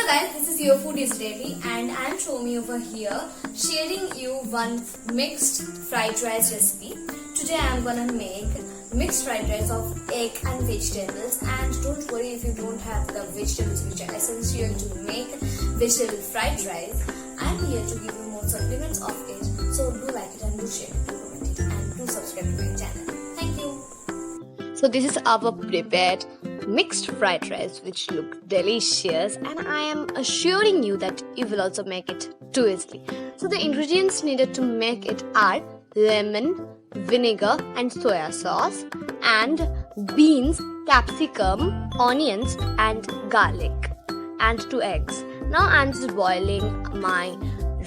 guys, this is Your Food is Ready and I am Shomi over here sharing you one mixed fried rice recipe. Today I am gonna make mixed fried rice of egg and vegetables, and don't worry if you don't have the vegetables which are essential to make vegetable fried rice. I am here to give you more supplements of it, so do like it and do share it, do comment it and do subscribe to my channel. Thank you. So this is our prepared mixed fried rice which look delicious, and I am assuring you that you will also make it too easily. So the ingredients needed to make it are lemon, vinegar and soya sauce, and beans, capsicum, onions and garlic, and 2 eggs. Now I'm just boiling my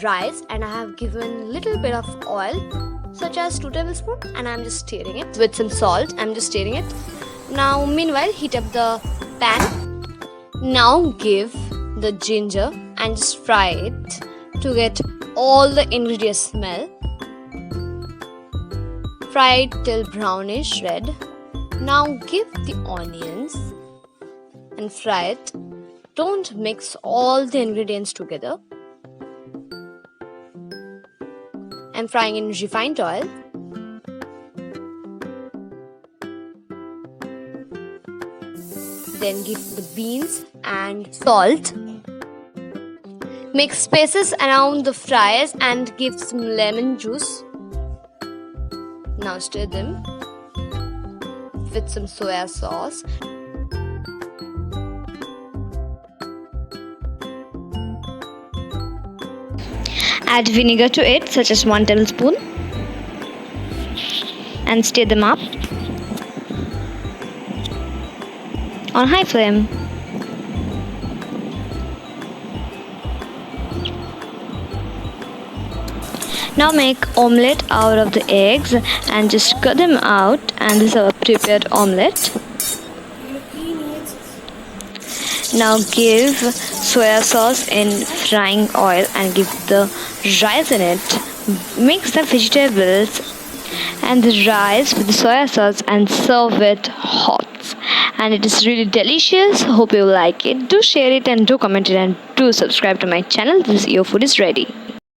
rice and I have given little bit of oil such as 2 tablespoons, and I'm just stirring it with some salt. I'm just stirring it. Now meanwhile heat up the pan. Now give the ginger and just fry it to get all the ingredients smell. Fry it till brownish red. Now give the onions and fry it. Don't mix all the ingredients together. I'm frying in refined oil. Then give the beans and salt. Make spaces around the fries and give some lemon juice. Now stir them with some soya sauce. Add vinegar to it, such as 1 tablespoon, and stir them up on high flame. Now make omelette out of the eggs and just cut them out, and this is our prepared omelette. Now give soya sauce in frying oil and give the rice in it. Mix the vegetables and the rice with the soya sauce and serve it hot. And it is really delicious. Hope you like it. Do share it and do comment it and do subscribe to my channel. This is Your Food is Ready.